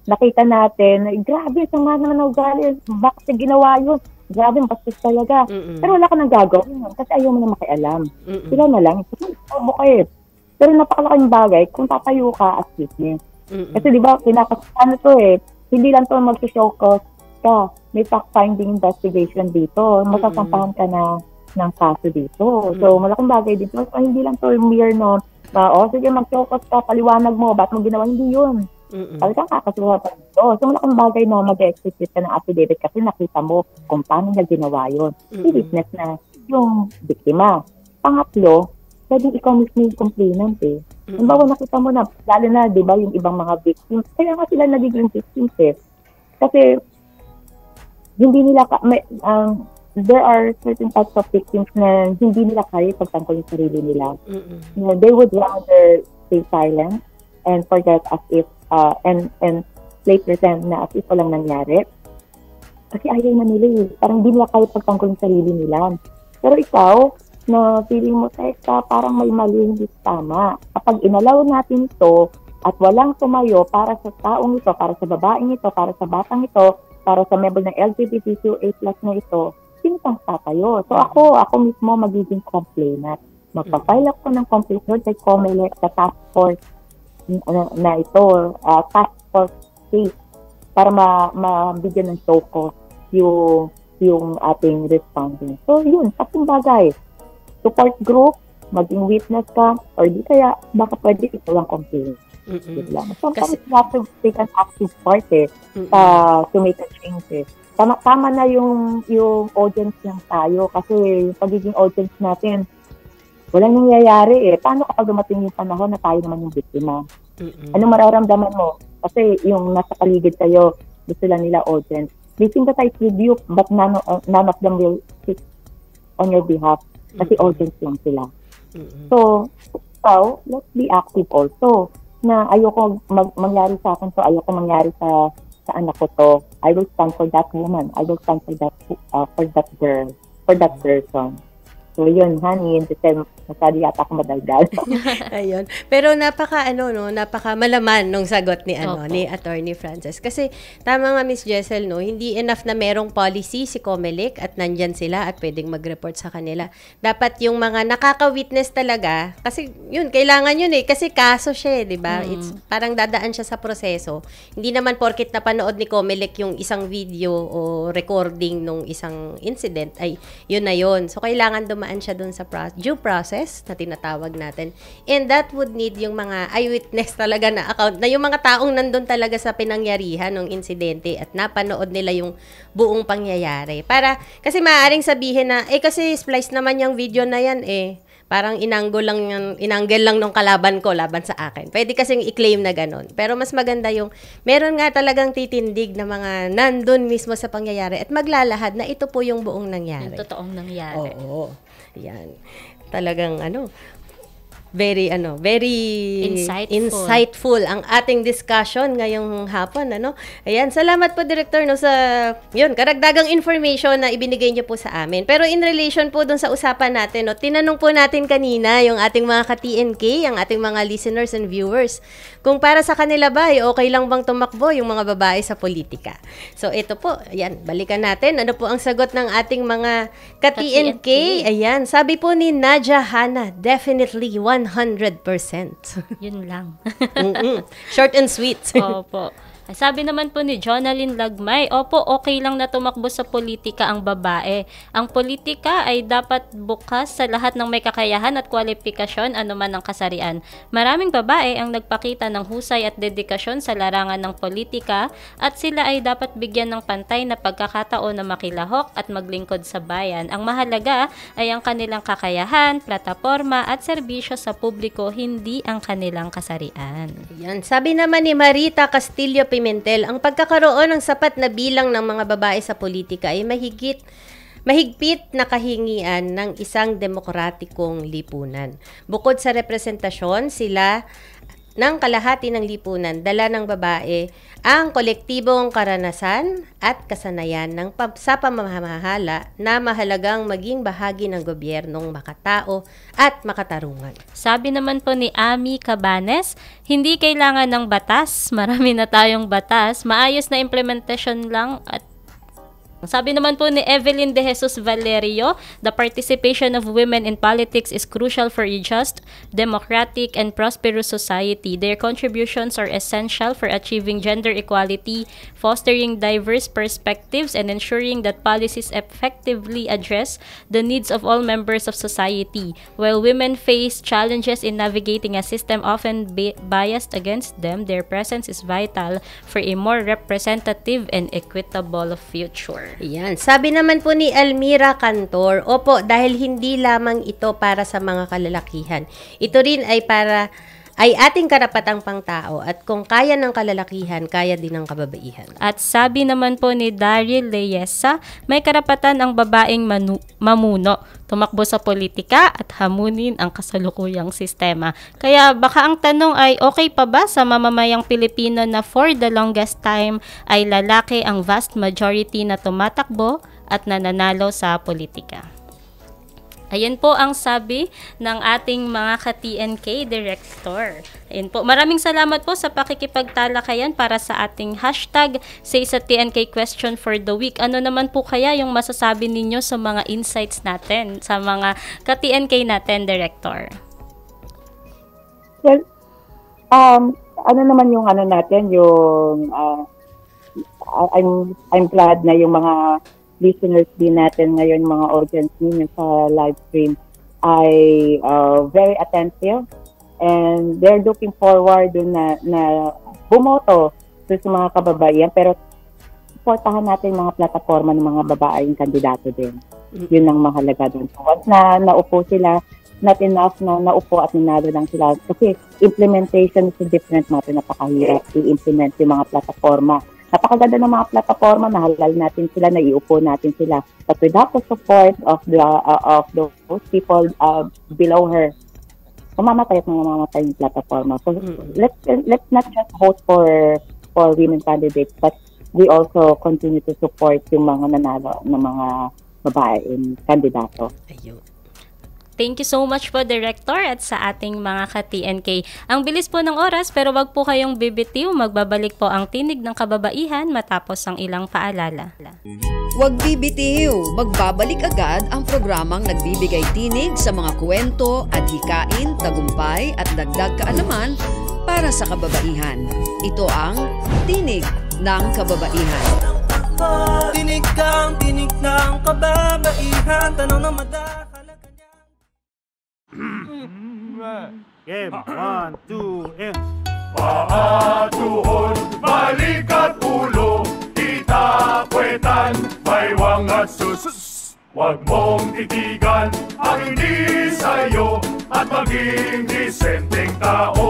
nakita natin, grabe, sama naman na ugali, bakit ginawa yun? Grabe, bastos talaga. Pero wala ka nang gagawin kasi ayaw mo na makialam. Sila na lang, pero napakalaking bagay kung tatayo ka as witness. Kasi di ba, hindi lang to mag-show cause ka, may fact-finding investigation dito, masasampahan ka na ng kaso dito. So, malaking bagay dito. So, hindi lang to mere sige, mag-show cause ka, paliwanag mo, ba't mo ginawa? Hindi yun. Talagang kakasuha pa dito. So, malaking bagay na mag-execute ka ng affidavit kasi nakita mo kung paano na ginawa yun. I-witness na yung biktima. Pangatlo, pwedeng ikaw mismo yung complainant eh. Bawa nakita mo na, lalo na, di ba, yung ibang mga victims, kaya nga sila nagiging victims eh. Kasi, hindi nila, there are certain types of victims na hindi nila kaya pagtangkol yung sarili nila. They would rather stay silent and forget as if and play pretend na as if walang nangyari. Kasi ayaw na nila eh. Parang hindi nila kaya pagtangkol yung sarili nila. Pero ikaw, na feeling mo, teka, parang may mali, hindi tama. Kapag inalaw natin ito at walang tumayo para sa taong ito, para sa babaeng ito, para sa batang ito, para sa member ng LGBTQA+ na ito, sino pang tatayo? So ako mismo magiging complainant. Magpa-file ako ng complaint kay COMELEC sa task force na ito, task force case, para mabigyan ng show cause yung ating responding. So yun, kasing bagay. Support group, maging witness ka, or di kaya baka pwede ito lang complaint. Sometimes you have to take an active part to make a change. Tama na yung audience lang tayo kasi yung pagiging audience natin, walang nangyayari eh. Paano kapag dumating yung panahon na tayo naman yung biktima? Anong mararamdaman mo? Kasi yung nasa paligid kayo, gusto lang nila audience. They sympathize with you, but none of them will speak on your behalf kasi audience lang sila. So, let's be active also. Na ayoko mangyari sa akin to, ayoko mangyari sa anak ko to. I will stand for that woman. I will stand for that girl, for that person. So yun, honey, masyado yata ako madaldal. Ayun. Pero napaka malaman nung sagot ni ni Attorney Frances. Kasi tama nga Miss Jessel, no, hindi enough na merong policy si COMELEC at nandyan sila at pwedeng mag-report sa kanila. Dapat yung mga nakaka-witness talaga, kasi yun, kailangan yun eh, kasi kaso siya, di ba? It's parang dadaan siya sa proseso. Hindi naman porket napanood ni COMELEC yung isang video o recording nung isang incident, ay yun na yun. So kailangan dumaan siya dun sa due process na tinatawag natin. And that would need yung mga eyewitness talaga na account, na yung mga taong nandun talaga sa pinangyarihan ng insidente at napanood nila yung buong pangyayari. Kasi maaaring sabihin na, kasi splice naman yung video na yan parang inanggol lang nung kalaban ko laban sa akin. Pwede kasing i-claim na ganun. Pero mas maganda yung meron nga talagang titindig na mga nandun mismo sa pangyayari at maglalahad na ito po yung buong nangyari. Yung totoong nangyari. Oo. Yan. Talagang very insightful ang ating discussion ngayong hapon, Ayan, salamat po Director sa karagdagang information na ibinigay niyo po sa amin. Pero in relation po dun sa usapan natin, tinanong po natin kanina yung ating mga ka-TNK, ang ating mga listeners and viewers, kung para sa kanila ba okay lang bang tumakbo yung mga babae sa politika. So ito po, ayan, balikan natin. Ano po ang sagot ng ating mga ka-TNK? Ayan, sabi po ni Nadia Hana, definitely 100%. Yun lang. Short and sweet. Opo. Sabi naman po ni Jonalyn Lagmay, opo, okay lang na tumakbo sa politika ang babae. Ang politika ay dapat bukas sa lahat ng may kakayahan at kwalifikasyon anuman ang kasarian. Maraming babae ang nagpakita ng husay at dedikasyon sa larangan ng politika at sila ay dapat bigyan ng pantay na pagkakataon na makilahok at maglingkod sa bayan. Ang mahalaga ay ang kanilang kakayahan, plataporma at serbisyo sa publiko, hindi ang kanilang kasarian. Yan. Sabi naman ni Marita Castillo Pimentel, ang pagkakaroon ng sapat na bilang ng mga babae sa politika ay mahigpit na kahingian ng isang demokratikong lipunan. Bukod sa representasyon, sila ng kalahati ng lipunan, dala ng babae ang kolektibong karanasan at kasanayan sa pamamahala na mahalagang maging bahagi ng gobyernong makatao at makatarungan. Sabi naman po ni Ami Cabanes, hindi kailangan ng batas, marami na tayong batas, maayos na implementation lang at sabi naman po ni Evelyn De Jesus Valerio, the participation of women in politics is crucial for a just, democratic, and prosperous society. Their contributions are essential for achieving gender equality, fostering diverse perspectives, and ensuring that policies effectively address the needs of all members of society. While women face challenges in navigating a system often biased against them, their presence is vital for a more representative and equitable future. Yan. Sabi naman po ni Elmira Cantor, opo, dahil hindi lamang ito para sa mga kalalakihan. Ito rin ay ating karapatang pangtao at kung kaya ng kalalakihan, kaya din ng kababaihan. At sabi naman po ni Daryl Leyesa, may karapatan ang babaeng mamuno, tumakbo sa politika at hamunin ang kasalukuyang sistema. Kaya baka ang tanong ay okay pa ba sa mamamayang Pilipino na for the longest time ay lalaki ang vast majority na tumatakbo at nananalo sa politika. Ayan po ang sabi ng ating mga ka-TNK Director. Ayan po. Maraming salamat po sa pakikipagtalakayan para sa ating hashtag Say sa TNK Question for the Week. Ano naman po kaya yung masasabi ninyo sa mga insights natin, sa mga ka-TNK natin, Director? Well, ano naman yung natin, yung I'm glad na yung mga listeners din natin ngayon, mga audience ninyo sa live stream ay very attentive and they're looking forward na bumoto sa mga kababaihan, pero supportahan natin mga plataforma ng mga babaeng kandidato din. Yun ang mahalaga doon. So, once na naupo sila, not enough na naupo at nanalo lang sila. Kasi implementation is different natin, napakahirap i-implement yung mga plataforma. Napakaganda ng mga plataforma, nahalal natin sila, naiupo natin sila. But without the support of those people below her, mamamatay at mamamatay yung plataforma. So let's not just vote for women candidates, but we also continue to support yung mga nanalo ng mga babaeng kandidato. Ayun. Thank you so much po, Director, at sa ating mga ka-TNK. Ang bilis po ng oras, pero wag po kayong bibitiw. Magbabalik po ang Tinig ng Kababaihan matapos ang ilang paalala. Huwag bibitiw. Magbabalik agad ang programang nagbibigay tinig sa mga kwento, adhikain, tagumpay at dagdag kaalaman para sa kababaihan. Ito ang Tinig ng Kababaihan. Tinig ng kababaihan, tanong na madakala. Game, 1, 2, and... Paa, tuhod, balik at ulo, itapuetan, may wang at sus. Huwag mong titigan ang hindi sa'yo at maging disenteng tao.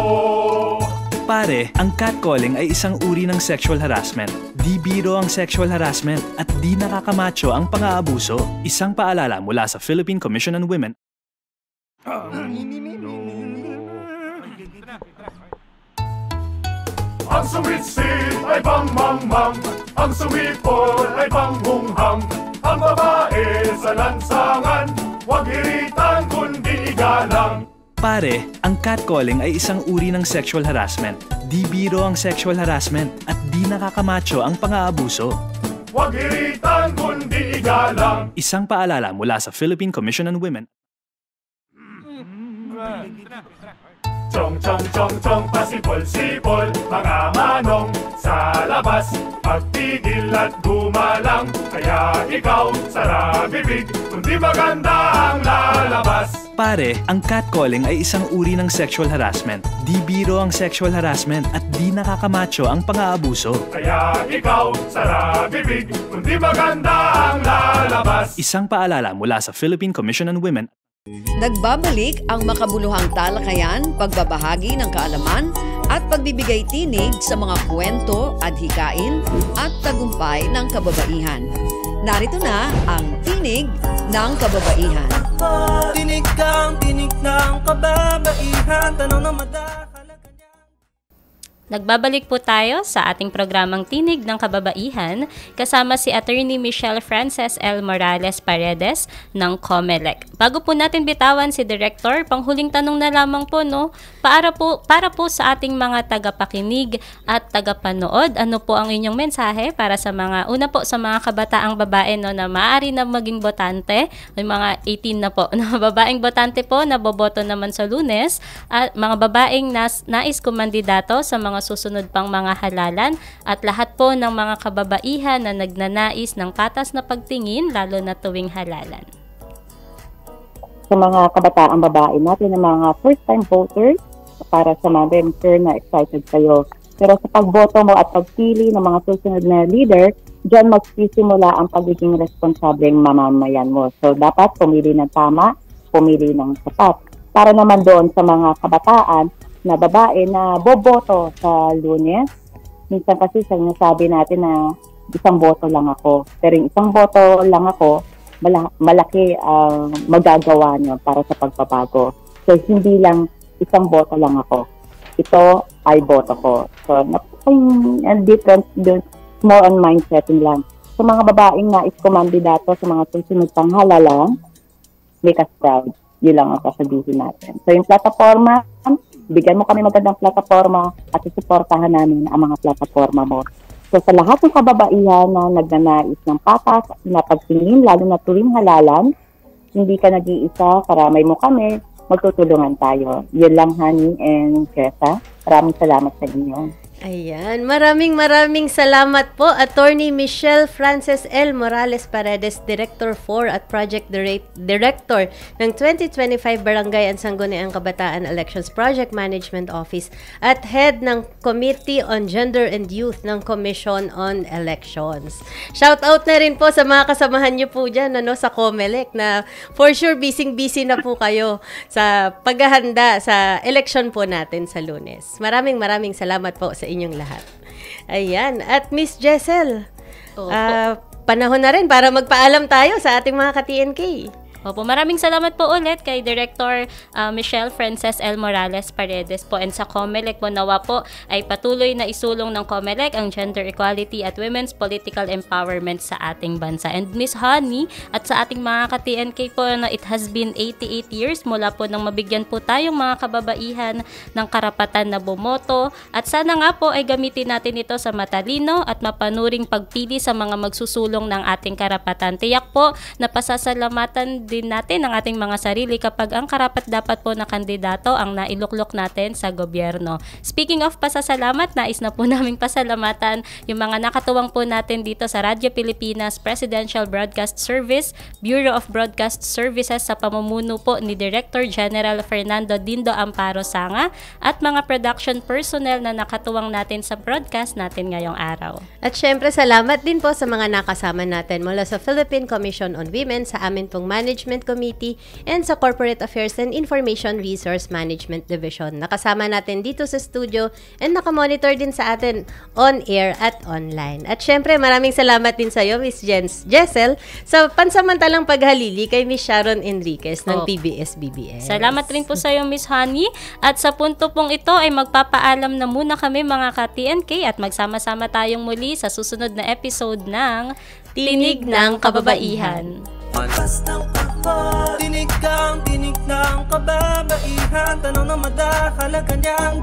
Pare, ang catcalling ay isang uri ng sexual harassment. Di biro ang sexual harassment at di nakakamacho ang pang-aabuso. Isang paalala mula sa Philippine Commission on Women. Ang sumitsit ay pangmangmang, ang sumipol ay panghunghang. Ang babae sa lansangan, huwag iritan kundi igalang. Pare, ang catcalling ay isang uri ng sexual harassment. Di biro ang sexual harassment at di nakakamacho ang pang-aabuso. Huwag iritan kundi igalang. Isang paalala mula sa Philippine Commission on Women. Chong chong chong chong pasipol-sipol, mga manong sa labas, magtigil at gumalang. Kaya ikaw, sara bibig, kundi maganda ang lalabas. Pare, ang catcalling ay isang uri ng sexual harassment. Di biro ang sexual harassment at di nakakamacho ang pang-aabuso. Kaya ikaw, sara bibig, kundi maganda ang lalabas. Isang paalala mula sa Philippine Commission on Women. Nagbabalik ang makabuluhang talakayan, pagbabahagi ng kaalaman at pagbibigay tinig sa mga kwento, adhikain at tagumpay ng kababaihan. Narito na ang Tinig ng Kababaihan. Tinig ng kababaihan, tanong na madakala. Nagbabalik po tayo sa ating programang Tinig ng Kababaihan kasama si Attorney Michelle Frances L. Morales Paredes ng COMELEC. Bago po natin bitawan si Director, panghuling tanong na lamang po, no? Para po sa ating mga tagapakinig at tagapanood, ano po ang inyong mensahe para sa mga, una po sa mga kabataang babae, no, na maaari na maging botante, may mga 18 na po, na babaeng botante po na boboto naman sa Lunes, at mga babaeng nais kumandidato sa mga susunod pang mga halalan at lahat po ng mga kababaihan na nagnanais ng patas na pagtingin lalo na tuwing halalan. Sa mga kabataang babae natin, ng mga first-time voters, para sa mga sure na excited kayo. Pero sa pagboto mo at pagpili ng mga susunod na leader, dyan magsisimula ang pagiging responsableng mamamayan mo. So dapat pumili ng tama, pumili ng sapat. Para naman doon sa mga kabataan na babae na boboto sa Lunes, minsan kasi sinasabi natin na isang boto lang ako. Pero yung isang boto lang ako, malaki ang magagawa nyo para sa pagbabago. So hindi lang isang boto lang ako. Ito ay boto ko. So napakang difference doon, more on mindsetting lang. Sa mga babaeng nais kumandidato sa mga susunod pang halalan, make us proud. Yun lang ang sasabihin natin. So yung plataforma, bigyan mo kami magandang plataforma at isuportahan namin ang mga plataforma mo. So sa lahat ng kababaihan na nagnanais ng patas na pagtingin, lalo na tuwing halalan, hindi ka nag-iisa, karamay mo kami, magtutulungan tayo. Yun lang, Honey and Kesa. Maraming salamat sa inyo. Ayan, maraming salamat po, Attorney Michelle Frances L. Morales Paredes, Director 4 at Project Director ng 2025 Barangay and Sangguniang Kabataan Elections Project Management Office at Head ng Committee on Gender and Youth ng Commission on Elections. Shout out na rin po sa mga kasamahan nyo po dyan, sa COMELEC, na for sure busy na po kayo sa paghahanda sa election po natin sa Lunes. Maraming salamat po sa inyong lahat. Ayan. At Miss Jessel, panahon na rin para magpaalam tayo sa ating mga ka-TNK. Opo, maraming salamat po ulit kay Director Michelle Frances L. Morales Paredes po, and sa COMELEC po, nawa po ay patuloy na isulong ng COMELEC ang gender equality at women's political empowerment sa ating bansa. And Miss Honey, at sa ating mga ka-TNK po, na it has been 88 years mula po nang mabigyan po tayong mga kababaihan ng karapatan na bumoto, at sana nga po ay gamitin natin ito sa matalino at mapanuring pagpili sa mga magsusulong ng ating karapatan. Tiyak po na pasasalamatan din natin ang ating mga sarili kapag ang karapat-dapat po na kandidato ang nailuklok natin sa gobyerno. Speaking of pasasalamat, nais na po naming pasalamatan yung mga nakatuwang po natin dito sa Radyo Pilipinas Presidential Broadcast Service, Bureau of Broadcast Services sa pamumuno po ni Director General Fernando Dindo Amparo Sanga, at mga production personnel na nakatuwang natin sa broadcast natin ngayong araw. At syempre, salamat din po sa mga nakasama natin mula sa Philippine Commission on Women, sa amin pong management Management Committee and sa Corporate Affairs and Information Resource Management Division. Nakasama natin dito sa studio and nakamonitor din sa atin on-air at online. At syempre, maraming salamat din sa iyo, Miss Jessel, sa pansamantalang paghalili kay Miss Sharon Enriquez ng PBS-BBS. Salamat rin po sa iyo, Miss Honey. At sa punto pong ito ay magpapaalam na muna kami mga ka-TNK at magsama-sama tayong muli sa susunod na episode ng Tinig ng Kababaihan. Tinig ng kababaihan, tanong na madakalaga niyang